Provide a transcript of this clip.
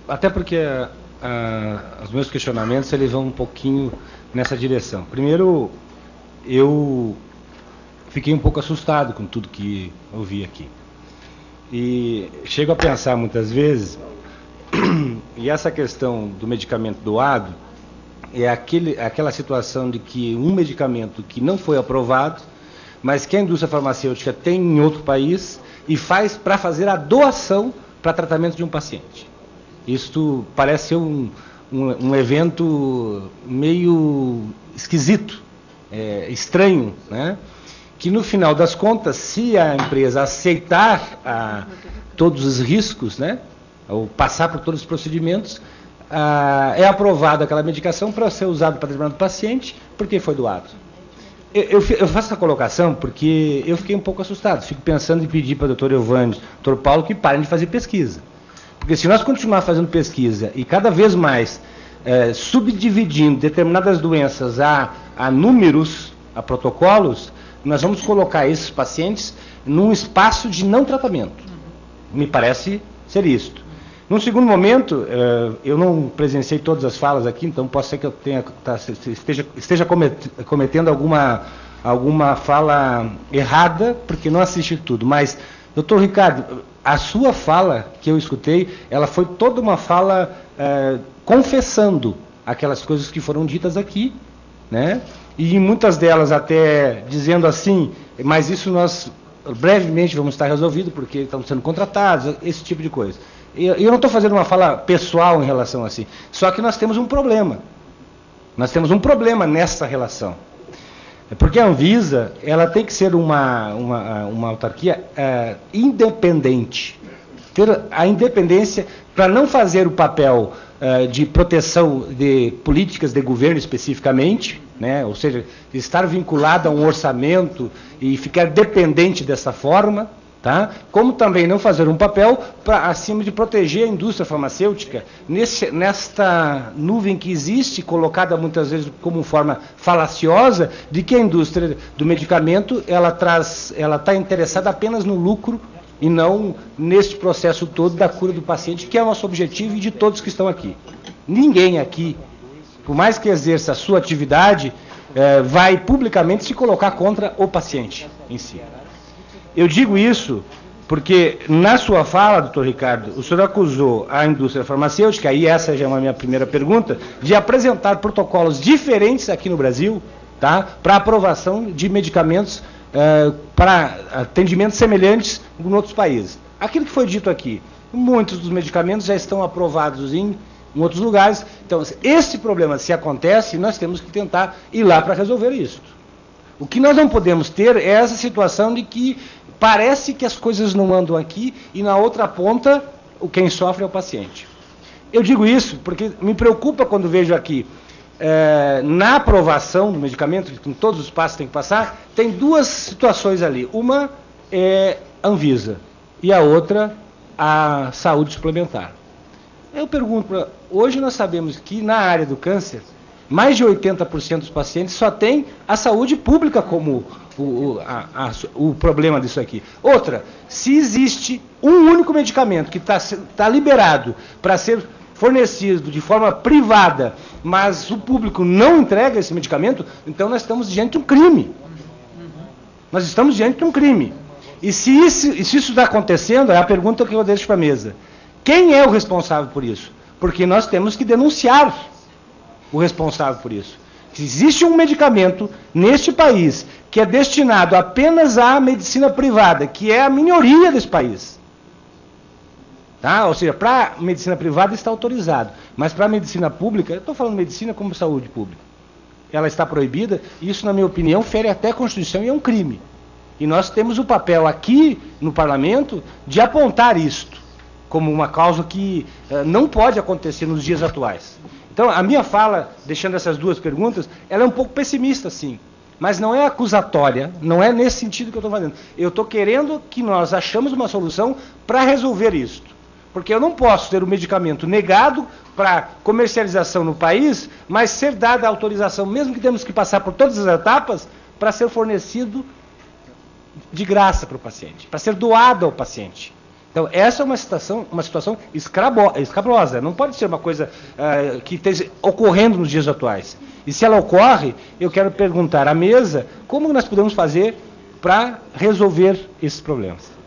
até porque os meus questionamentos eles vão um pouquinho nessa direção. Primeiro, eu fiquei um pouco assustado com tudo que eu vi aqui. E chego a pensar muitas vezes, e essa questão do medicamento doado é aquela situação de que um medicamento que não foi aprovado, mas que a indústria farmacêutica tem em outro país e faz para fazer a doação para tratamento de um paciente. Isto parece ser um evento meio esquisito, estranho, né? Que no final das contas, se a empresa aceitar todos os riscos, né, ou passar por todos os procedimentos, é aprovada aquela medicação para ser usada para determinado paciente, porque foi doado. Eu faço essa colocação porque eu fiquei um pouco assustado. Fico pensando em pedir para o doutor Euvânio, doutor Paulo, que parem de fazer pesquisa. Porque se nós continuar fazendo pesquisa e cada vez mais subdividindo determinadas doenças a números, a protocolos, nós vamos colocar esses pacientes num espaço de não tratamento. Me parece ser isto. Num segundo momento, eu não presenciei todas as falas aqui, então pode ser que eu esteja cometendo alguma fala errada, porque não assisti tudo. Mas, doutor Ricardo, a sua fala que eu escutei, ela foi toda uma fala confessando aquelas coisas que foram ditas aqui, né? E muitas delas até dizendo assim, mas isso nós brevemente vamos estar resolvido, porque estamos sendo contratados, esse tipo de coisa. Eu não estou fazendo uma fala pessoal em relação a assim, só que nós temos um problema. Nós temos um problema nessa relação. Porque a Anvisa, ela tem que ser uma autarquia independente. Ter a independência para não fazer o papel de proteção de políticas de governo especificamente, né? Ou seja, estar vinculado a um orçamento e ficar dependente dessa forma, tá? Como também não fazer um papel acima de proteger a indústria farmacêutica nesta nuvem que existe, colocada muitas vezes como forma falaciosa, de que a indústria do medicamento ela está interessada apenas no lucro e não neste processo todo da cura do paciente, que é o nosso objetivo e de todos que estão aqui. Ninguém aqui, por mais que exerça a sua atividade, vai publicamente se colocar contra o paciente em si. Eu digo isso porque, na sua fala, doutor Ricardo, o senhor acusou a indústria farmacêutica, e essa já é uma minha primeira pergunta, de apresentar protocolos diferentes aqui no Brasil, tá, para aprovação de medicamentos para atendimentos semelhantes em outros países. Aquilo que foi dito aqui, muitos dos medicamentos já estão aprovados em outros lugares. Então, esse problema, se acontece, nós temos que tentar ir lá para resolver isso. O que nós não podemos ter é essa situação de que parece que as coisas não andam aqui e na outra ponta quem sofre é o paciente. Eu digo isso porque me preocupa quando vejo aqui, na aprovação do medicamento, que com todos os passos tem que passar, tem duas situações ali. Uma é a Anvisa e a outra a saúde suplementar. Eu pergunto, hoje nós sabemos que na área do câncer, mais de 80% dos pacientes só tem a saúde pública como o problema disso aqui. Outra, se existe um único medicamento que está liberado para ser fornecido de forma privada, mas o público não entrega esse medicamento, então nós estamos diante de um crime. Nós estamos diante de um crime. E se isso está acontecendo, é a pergunta que eu deixo para a mesa. Quem é o responsável por isso? Porque nós temos que denunciar o responsável por isso. Se existe um medicamento neste país que é destinado apenas à medicina privada, que é a minoria desse país, tá? Ou seja, para a medicina privada está autorizado, mas para a medicina pública, eu estou falando medicina como saúde pública, ela está proibida, e isso, na minha opinião, fere até a Constituição e é um crime. E nós temos o papel aqui no Parlamento de apontar isto como uma causa que não pode acontecer nos dias atuais. Então, a minha fala, deixando essas duas perguntas, ela é um pouco pessimista, sim. Mas não é acusatória, não é nesse sentido que eu estou fazendo. Eu estou querendo que nós achamos uma solução para resolver isso. Porque eu não posso ter o medicamento negado para comercialização no país, mas ser dada a autorização, mesmo que temos que passar por todas as etapas, para ser fornecido de graça para o paciente, para ser doado ao paciente. Então, essa é uma situação escabrosa. Não pode ser uma coisa que esteja ocorrendo nos dias atuais. E se ela ocorre, eu quero perguntar à mesa como nós podemos fazer para resolver esses problemas.